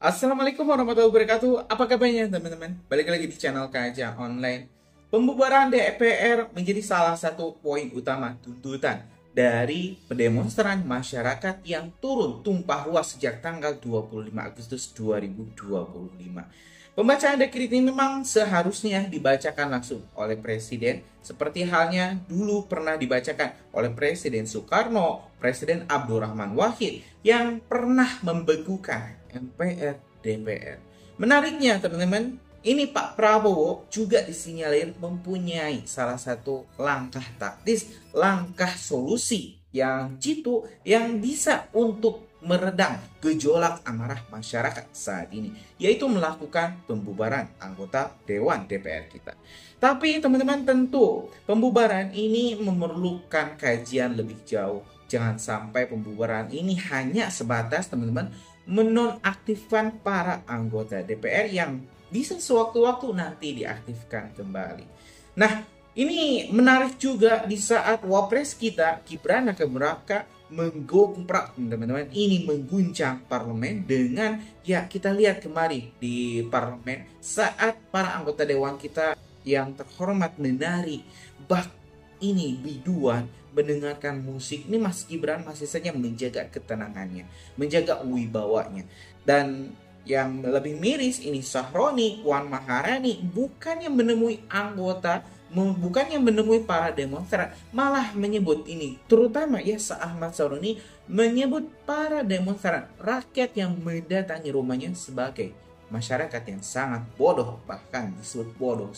Assalamualaikum warahmatullahi wabarakatuh. Apa kabarnya teman-teman? Balik lagi di channel KJ Online. Pembubaran DPR menjadi salah satu poin utama tuntutan dari pendemonstran masyarakat yang turun tumpah ruah sejak tanggal 25 Agustus 2025. Pembacaan dekret ini memang seharusnya dibacakan langsung oleh Presiden, seperti halnya dulu pernah dibacakan oleh Presiden Soekarno, Presiden Abdurrahman Wahid yang pernah membekukan MPR DPR. Menariknya teman-teman, ini Pak Prabowo juga disinyalir mempunyai salah satu langkah taktis, langkah solusi yang jitu yang bisa untuk meredam gejolak amarah masyarakat saat ini, yaitu melakukan pembubaran anggota Dewan DPR kita. Tapi teman-teman, tentu pembubaran ini memerlukan kajian lebih jauh. Jangan sampai pembubaran ini hanya sebatas teman-teman menonaktifkan para anggota DPR yang bisa sewaktu-waktu nanti diaktifkan kembali. Nah, ini menarik juga di saat Wapres kita Gibran Raka menggoprak teman-teman, ini mengguncang parlemen dengan ya kita lihat kemarin di parlemen saat para anggota dewan kita yang terhormat menari bak ini biduan mendengarkan musik. Ini Mas Gibran masih saja menjaga ketenangannya, menjaga wibawanya. Dan yang lebih miris ini Sahroni, Puan Maharani bukannya menemui anggota, bukannya menemui para demonstran, malah menyebut ini, terutama ya Ahmad Sahroni menyebut para demonstran, rakyat yang mendatangi rumahnya sebagai masyarakat yang sangat bodoh, bahkan disebut bodoh.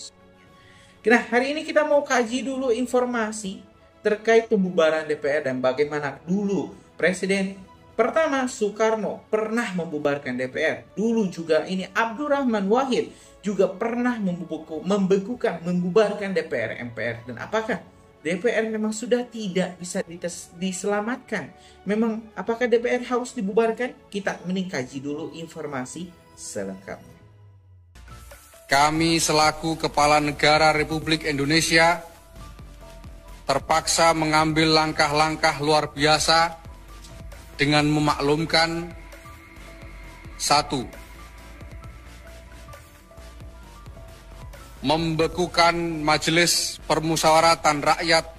Nah, hari ini kita mau kaji dulu informasi terkait pembubaran DPR dan bagaimana dulu Presiden pertama Soekarno pernah membubarkan DPR. Dulu juga ini Abdurrahman Wahid juga pernah membekukan, membubarkan DPR, MPR. Dan apakah DPR memang sudah tidak bisa diselamatkan? Memang apakah DPR harus dibubarkan? Kita mending kaji dulu informasi selengkapnya. Kami selaku Kepala Negara Republik Indonesia terpaksa mengambil langkah-langkah luar biasa dengan memaklumkan: 1. Membekukan Majelis Permusyawaratan Rakyat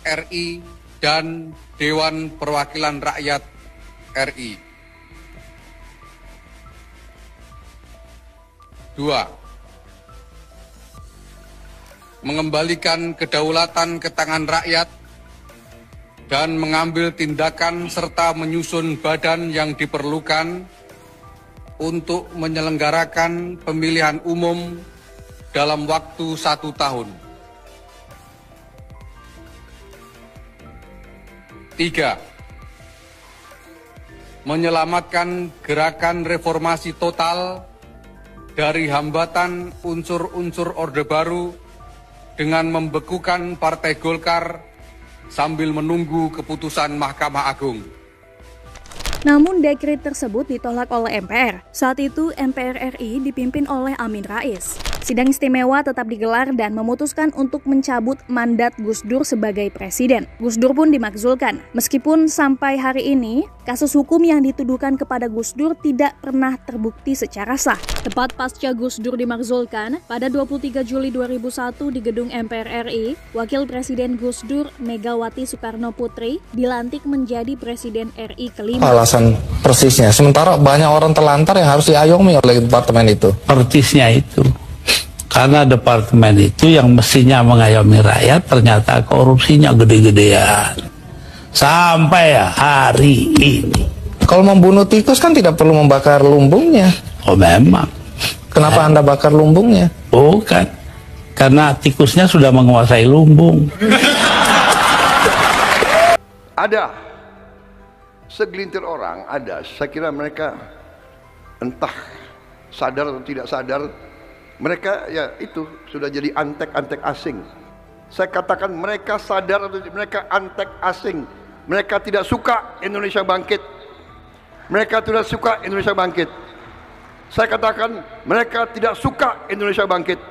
RI dan Dewan Perwakilan Rakyat RI. 2. Mengembalikan kedaulatan ke tangan rakyat dan mengambil tindakan serta menyusun badan yang diperlukan untuk menyelenggarakan pemilihan umum dalam waktu 1 tahun. 3. Menyelamatkan gerakan reformasi total dari hambatan unsur-unsur Orde Baru dengan membekukan Partai Golkar sambil menunggu keputusan Mahkamah Agung. Namun dekret tersebut ditolak oleh MPR. Saat itu MPR RI dipimpin oleh Amin Rais. Sidang istimewa tetap digelar dan memutuskan untuk mencabut mandat Gus Dur sebagai presiden. Gus Dur pun dimakzulkan. Meskipun sampai hari ini, kasus hukum yang dituduhkan kepada Gus Dur tidak pernah terbukti secara sah. Tepat pasca Gus Dur dimakzulkan, pada 23 Juli 2001 di gedung MPR RI, Wakil Presiden Gus Dur, Megawati Soekarno Putri, dilantik menjadi Presiden RI kelima. Alasan persisnya, sementara banyak orang terlantar yang harus diayomi oleh departemen itu. Persisnya itu. Karena departemen itu yang mestinya mengayomi rakyat ternyata korupsinya gede-gedean. Sampai hari ini. Kalau membunuh tikus kan tidak perlu membakar lumbungnya. Oh memang. Kenapa Anda bakar lumbungnya? Bukan. Karena tikusnya sudah menguasai lumbung. Ada segelintir orang, saya kira mereka entah sadar atau tidak sadar, mereka ya itu sudah jadi antek-antek asing. Saya katakan mereka sadar atau mereka antek asing. Mereka tidak suka Indonesia bangkit. Mereka tidak suka Indonesia bangkit. Saya katakan mereka tidak suka Indonesia bangkit.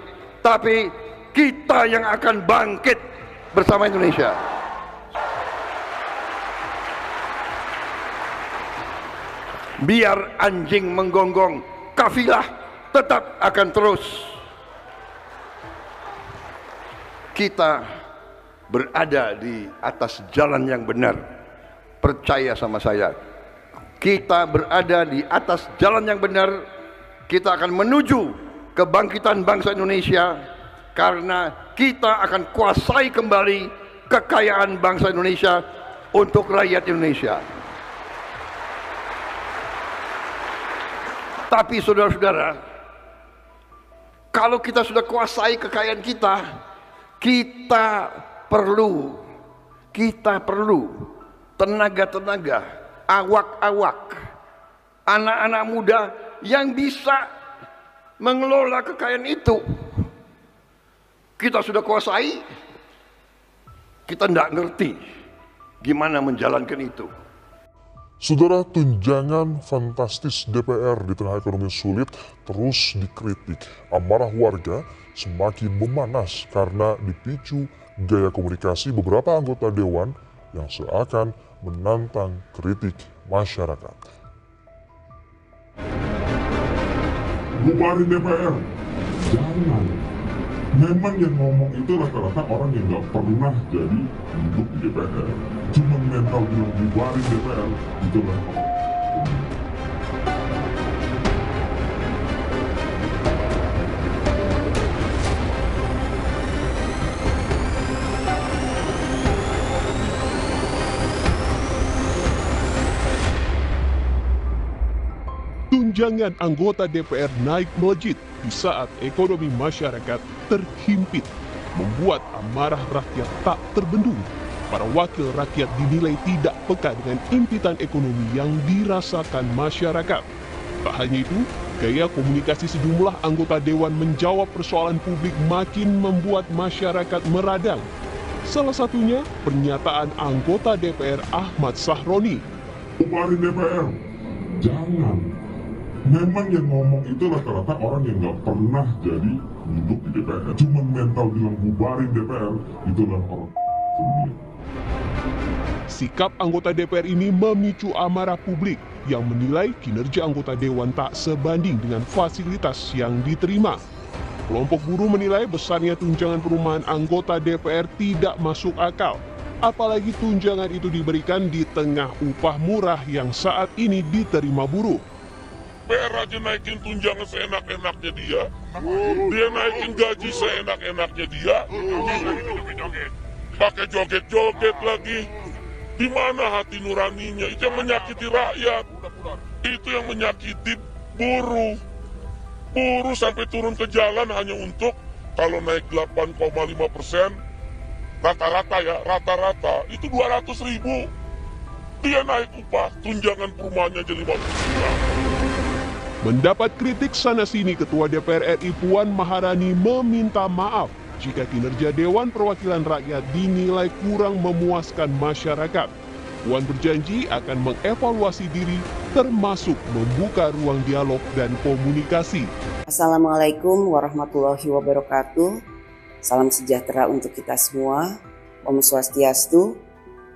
Tapi kita yang akan bangkit bersama Indonesia. Biar anjing menggonggong, kafilah tetap akan terus. Kita berada di atas jalan yang benar. Percaya sama saya. Kita berada di atas jalan yang benar. Kita akan menuju kebangkitan bangsa Indonesia karena kita akan kuasai kembali kekayaan bangsa Indonesia untuk rakyat Indonesia. Tapi saudara-saudara, kalau kita sudah kuasai kekayaan kita perlu tenaga-tenaga, awak-awak, anak-anak muda yang bisa mengelola kekayaan itu. Kita sudah kuasai, kita tidak ngerti gimana menjalankan itu. Saudara, tunjangan fantastis DPR di tengah ekonomi sulit terus dikritik. Amarah warga semakin memanas karena dipicu gaya komunikasi beberapa anggota dewan yang seakan menantang kritik masyarakat. Bubarin DPR, jangan. Memang yang ngomong itu rata-rata orang yang gak pernah jadi duduk di DPR. Cuma mental bilang bubarin DPR, itu lah. Tunjangan anggota DPR naik melejit di saat ekonomi masyarakat terhimpit, membuat amarah rakyat tak terbendung. Para wakil rakyat dinilai tidak peka dengan impitan ekonomi yang dirasakan masyarakat. Tak hanya itu, gaya komunikasi sejumlah anggota dewan menjawab persoalan publik makin membuat masyarakat meradang. Salah satunya pernyataan anggota DPR Ahmad Sahroni. Bubarin DPR, jangan. Memang yang ngomong itu rata-rata orang yang gak pernah jadi duduk di DPR. Cuma mental bilang bubarin DPR, itulah orang. Sikap anggota DPR ini memicu amarah publik yang menilai kinerja anggota dewan tak sebanding dengan fasilitas yang diterima. Kelompok buruh menilai besarnya tunjangan perumahan anggota DPR tidak masuk akal. Apalagi tunjangan itu diberikan di tengah upah murah yang saat ini diterima buruh. DPR aja naikin tunjangan seenak-enaknya dia. Dia naikin gaji seenak-enaknya dia. Pakai joget-joget lagi. Di mana hati nuraninya? Itu yang menyakiti rakyat. Itu yang menyakiti buruh. Buruh sampai turun ke jalan hanya untuk kalau naik 8,5%, rata-rata ya, rata-rata itu 200.000. Dia naik upah, tunjangan perumahannya jadi 50 juta. Mendapat kritik sana-sini, Ketua DPR RI Puan Maharani meminta maaf jika kinerja Dewan Perwakilan Rakyat dinilai kurang memuaskan masyarakat. Puan berjanji akan mengevaluasi diri, termasuk membuka ruang dialog dan komunikasi. Assalamualaikum warahmatullahi wabarakatuh. Salam sejahtera untuk kita semua. Om Swastiastu,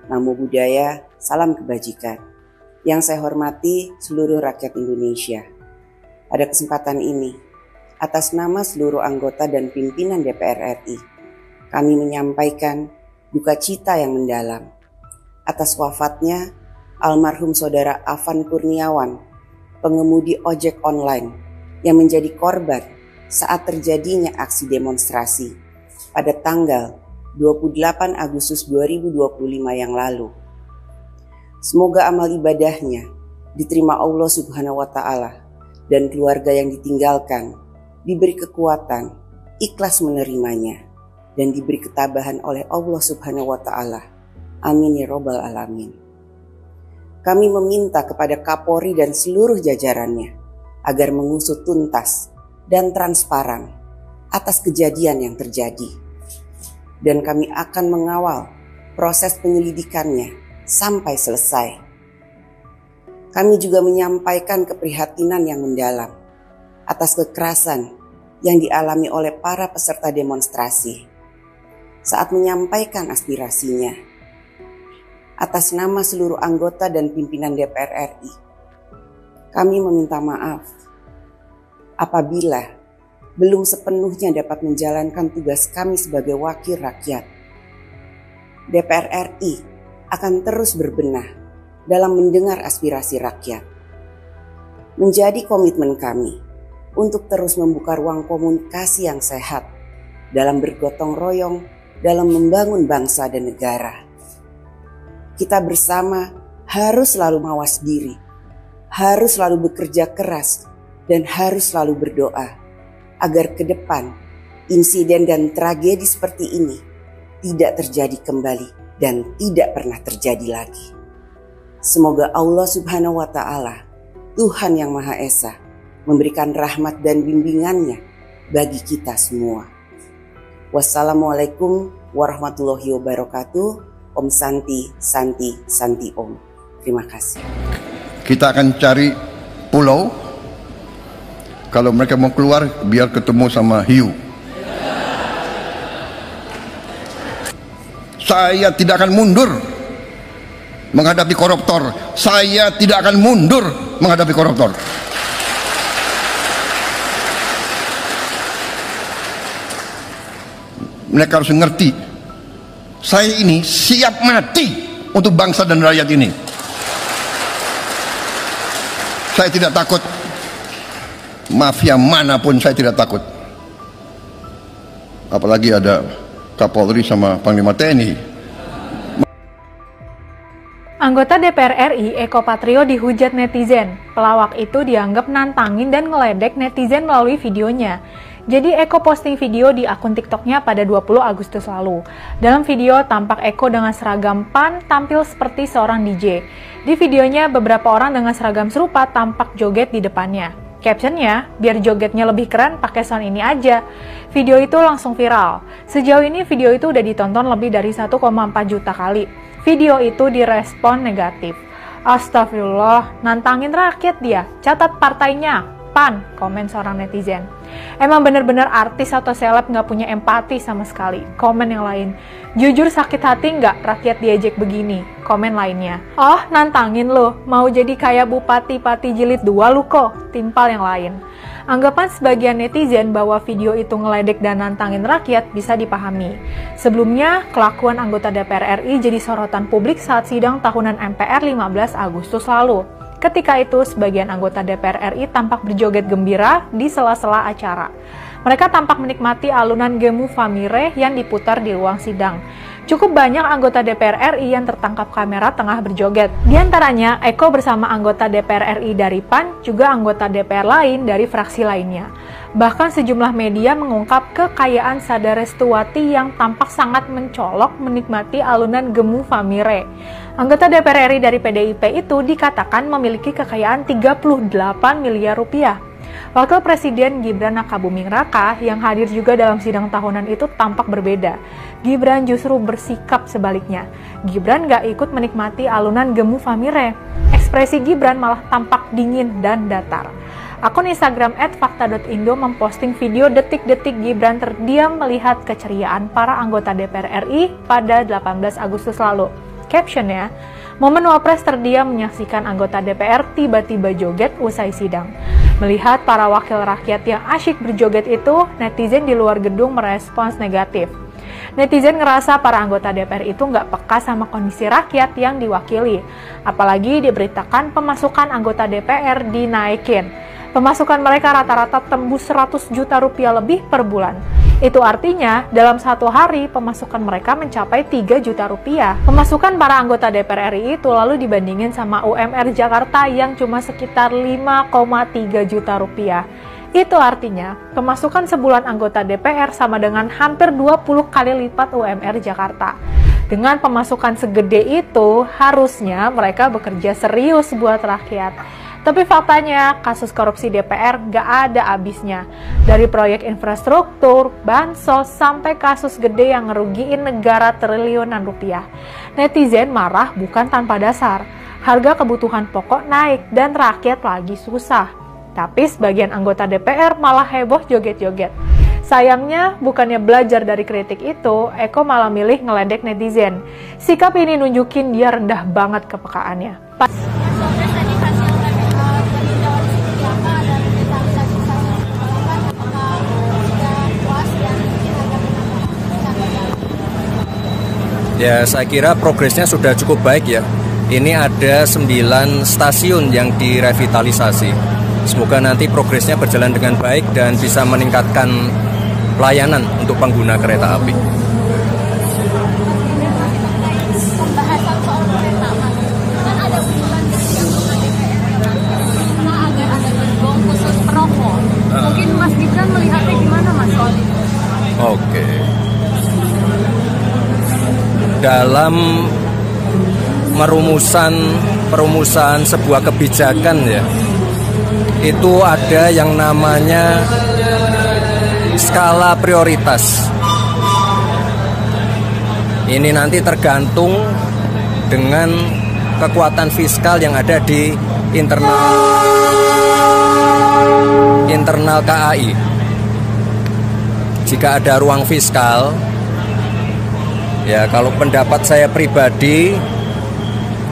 Namo Buddhaya, salam kebajikan. Yang saya hormati seluruh rakyat Indonesia. Pada kesempatan ini, atas nama seluruh anggota dan pimpinan DPR RI, kami menyampaikan duka cita yang mendalam atas wafatnya almarhum saudara Afan Kurniawan, pengemudi ojek online yang menjadi korban saat terjadinya aksi demonstrasi pada tanggal 28 Agustus 2025 yang lalu. Semoga amal ibadahnya diterima Allah Subhanahu wa Ta'ala dan keluarga yang ditinggalkan diberi kekuatan, ikhlas menerimanya, dan diberi ketabahan oleh Allah Subhanahu wa Ta'ala. Amin ya Rabbal Alamin. Kami meminta kepada Kapolri dan seluruh jajarannya agar mengusut tuntas dan transparan atas kejadian yang terjadi. Dan kami akan mengawal proses penyelidikannya sampai selesai. Kami juga menyampaikan keprihatinan yang mendalam atas kekerasan yang dialami oleh para peserta demonstrasi saat menyampaikan aspirasinya. Atas nama seluruh anggota dan pimpinan DPR RI, kami meminta maaf apabila belum sepenuhnya dapat menjalankan tugas kami sebagai wakil rakyat. DPR RI akan terus berbenah dalam mendengar aspirasi rakyat. Menjadi komitmen kami untuk terus membuka ruang komunikasi yang sehat dalam bergotong royong dalam membangun bangsa dan negara. Kita bersama harus selalu mawas diri, harus selalu bekerja keras, dan harus selalu berdoa agar ke depan insiden dan tragedi seperti ini tidak terjadi kembali dan tidak pernah terjadi lagi. Semoga Allah Subhanahu wa Ta'ala, Tuhan yang Maha Esa, memberikan rahmat dan bimbingannya bagi kita semua. Wassalamualaikum warahmatullahi wabarakatuh. Om Santi, Santi, Santi Om. Terima kasih. Kita akan cari pulau. Kalau mereka mau keluar, biar ketemu sama hiu. Saya tidak akan mundur menghadapi koruptor. Saya tidak akan mundur menghadapi koruptor. Mereka harus mengerti, saya ini siap mati untuk bangsa dan rakyat ini. Saya tidak takut. Mafia manapun saya tidak takut. Apalagi ada Kapolri sama Panglima TNI. Anggota DPR RI Eko Patrio dihujat netizen. Pelawak itu dianggap nantangin dan ngeledek netizen melalui videonya. Jadi Eko posting video di akun TikToknya pada 20 Agustus lalu. Dalam video tampak Eko dengan seragam PAN tampil seperti seorang DJ. Di videonya beberapa orang dengan seragam serupa tampak joget di depannya. Captionnya, biar jogetnya lebih keren pakai sound ini aja. Video itu langsung viral. Sejauh ini video itu udah ditonton lebih dari 1,4 juta kali. Video itu direspon negatif. Astagfirullah, nantangin rakyat dia. Catat partainya, PAN, komen seorang netizen. Emang bener-bener artis atau seleb nggak punya empati sama sekali, komen yang lain. Jujur sakit hati nggak rakyat diejek begini, komen lainnya. Oh, nantangin lo, mau jadi kayak Bupati Pati Jilid 2 lu kok, timpal yang lain. Anggapan sebagian netizen bahwa video itu ngeledek dan nantangin rakyat bisa dipahami. Sebelumnya, kelakuan anggota DPR RI jadi sorotan publik saat sidang tahunan MPR 15 Agustus lalu. Ketika itu, sebagian anggota DPR RI tampak berjoget gembira di sela-sela acara. Mereka tampak menikmati alunan Gemu Famire yang diputar di ruang sidang. Cukup banyak anggota DPR RI yang tertangkap kamera tengah berjoget. Di antaranya, Eko bersama anggota DPR RI dari PAN, juga anggota DPR lain dari fraksi lainnya. Bahkan sejumlah media mengungkap kekayaan Sada Restuwati yang tampak sangat mencolok menikmati alunan Gemu Famire. Anggota DPR RI dari PDIP itu dikatakan memiliki kekayaan 38 miliar rupiah. Wakil Presiden Gibran Rakabuming Raka yang hadir juga dalam sidang tahunan itu tampak berbeda. Gibran justru bersikap sebaliknya. Gibran gak ikut menikmati alunan Gemu Famire. Ekspresi Gibran malah tampak dingin dan datar. Akun Instagram @fakta.indo memposting video detik-detik Gibran terdiam melihat keceriaan para anggota DPR RI pada 18 Agustus lalu. Captionnya, momen Wapres terdiam menyaksikan anggota DPR tiba-tiba joget usai sidang. Melihat para wakil rakyat yang asyik berjoget itu, netizen di luar gedung merespons negatif. Netizen ngerasa para anggota DPR itu nggak peka sama kondisi rakyat yang diwakili. Apalagi diberitakan pemasukan anggota DPR dinaikin. Pemasukan mereka rata-rata tembus 100 juta rupiah lebih per bulan. Itu artinya, dalam satu hari pemasukan mereka mencapai 3 juta rupiah. Pemasukan para anggota DPR RI itu lalu dibandingin sama UMR Jakarta yang cuma sekitar 5,3 juta rupiah. Itu artinya, pemasukan sebulan anggota DPR sama dengan hampir 20 kali lipat UMR Jakarta. Dengan pemasukan segede itu, harusnya mereka bekerja serius buat rakyat. Tapi faktanya, kasus korupsi DPR gak ada habisnya. Dari proyek infrastruktur, bansos, sampai kasus gede yang ngerugiin negara triliunan rupiah. Netizen marah bukan tanpa dasar. Harga kebutuhan pokok naik dan rakyat lagi susah. Tapi sebagian anggota DPR malah heboh joget-joget. Sayangnya, bukannya belajar dari kritik itu, Eko malah milih ngeledek netizen. Sikap ini nunjukin dia rendah banget kepekaannya. Ya, saya kira progresnya sudah cukup baik ya. Ini ada 9 stasiun yang direvitalisasi. Semoga nanti progresnya berjalan dengan baik dan bisa meningkatkan pelayanan untuk pengguna kereta api. Pembahasan soal kereta, Mas. Kan ada usulan dari anggota DPR agar ada gerbong khusus perokok. Mungkin Mas Gibran melihatnya gimana, Mas, soal itu? Oke. Dalam perumusan sebuah kebijakan ya, itu ada yang namanya skala prioritas. Ini nanti tergantung dengan kekuatan fiskal yang ada di internal KAI. Jika ada ruang fiskal, ya kalau pendapat saya pribadi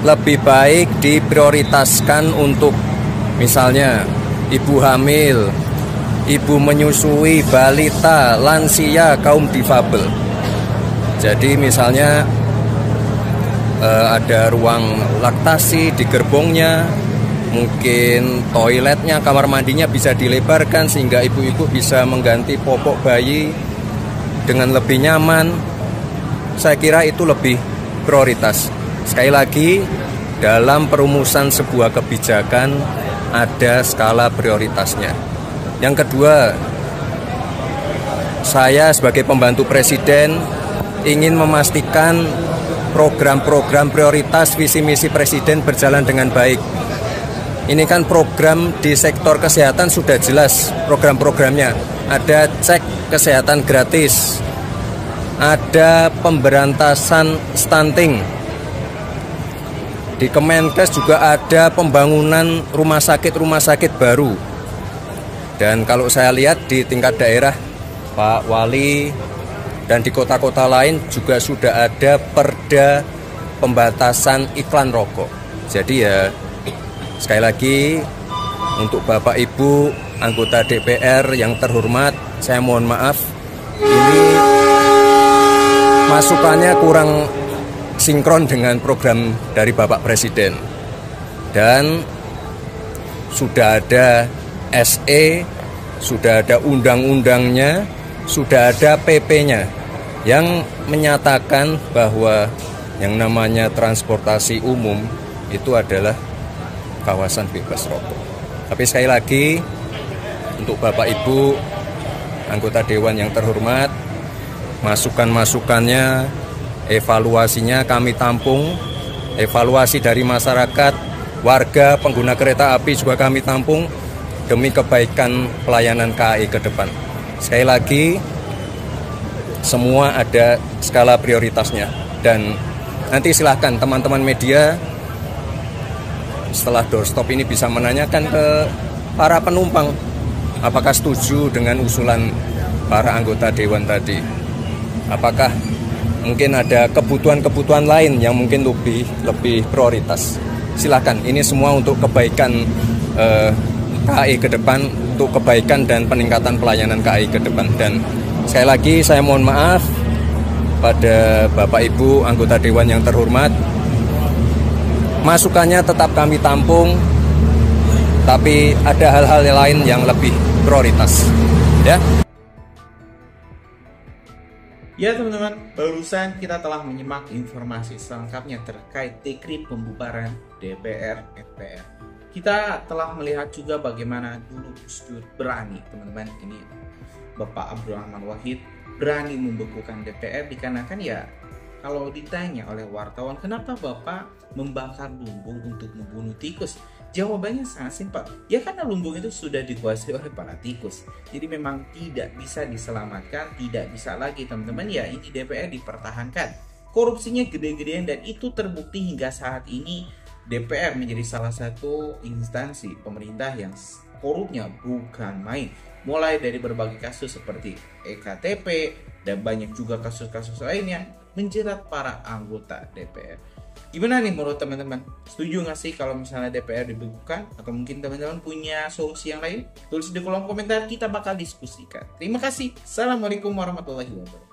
lebih baik diprioritaskan untuk misalnya ibu hamil, ibu menyusui, balita, lansia, kaum difabel. Jadi misalnya ada ruang laktasi di gerbongnya, mungkin toiletnya, kamar mandinya bisa dilebarkan sehingga ibu-ibu bisa mengganti popok bayi dengan lebih nyaman. Saya kira itu lebih prioritas. Sekali lagi, dalam perumusan sebuah kebijakan ada skala prioritasnya. Yang kedua, saya sebagai pembantu presiden ingin memastikan program-program prioritas visi misi presiden berjalan dengan baik. Ini kan program di sektor kesehatan sudah jelas program-programnya. Ada cek kesehatan gratis, ada pemberantasan stunting. Di Kemenkes juga ada pembangunan rumah sakit baru. Dan kalau saya lihat di tingkat daerah, Pak Wali dan di kota-kota lain juga sudah ada perda pembatasan iklan rokok. Jadi ya sekali lagi untuk Bapak Ibu anggota DPR yang terhormat, saya mohon maaf ini masukannya kurang sinkron dengan program dari Bapak Presiden. Dan sudah ada SE, sudah ada undang-undangnya, sudah ada PP-nya yang menyatakan bahwa yang namanya transportasi umum itu adalah kawasan bebas rokok. Tapi sekali lagi untuk Bapak Ibu anggota Dewan yang terhormat, masukan-masukannya, evaluasinya kami tampung, evaluasi dari masyarakat, warga, pengguna kereta api juga kami tampung demi kebaikan pelayanan KAI ke depan. Sekali lagi, semua ada skala prioritasnya. Dan nanti silahkan teman-teman media setelah doorstop ini bisa menanyakan ke para penumpang apakah setuju dengan usulan para anggota Dewan tadi. Apakah mungkin ada kebutuhan-kebutuhan lain yang mungkin lebih prioritas. Silahkan, ini semua untuk kebaikan KAI ke depan, untuk kebaikan dan peningkatan pelayanan KAI ke depan. Dan sekali lagi saya mohon maaf pada Bapak Ibu anggota Dewan yang terhormat, masukannya tetap kami tampung, tapi ada hal-hal lain yang lebih prioritas. Ya. Ya teman-teman, barusan kita telah menyimak informasi selengkapnya terkait dekret pembubaran DPR MPR. Kita telah melihat juga bagaimana dulu Gus Dur berani, teman-teman, ini Bapak Abdurrahman Wahid berani membekukan DPR dikarenakan ya kalau ditanya oleh wartawan kenapa Bapak membakar lumbung untuk membunuh tikus, jawabannya sangat simpel. Ya karena lumbung itu sudah dikuasai oleh para tikus. Jadi memang tidak bisa diselamatkan, tidak bisa lagi teman-teman. Ya ini DPR dipertahankan. Korupsinya gede-gedean dan itu terbukti hingga saat ini. DPR menjadi salah satu instansi pemerintah yang korupnya bukan main. Mulai dari berbagai kasus seperti EKTP dan banyak juga kasus-kasus lainnya menjerat para anggota DPR. Gimana nih menurut teman-teman? Setuju nggak sih kalau misalnya DPR dibekukan? Atau mungkin teman-teman punya solusi yang lain? Tulis di kolom komentar, kita bakal diskusikan. Terima kasih. Assalamualaikum warahmatullahi wabarakatuh.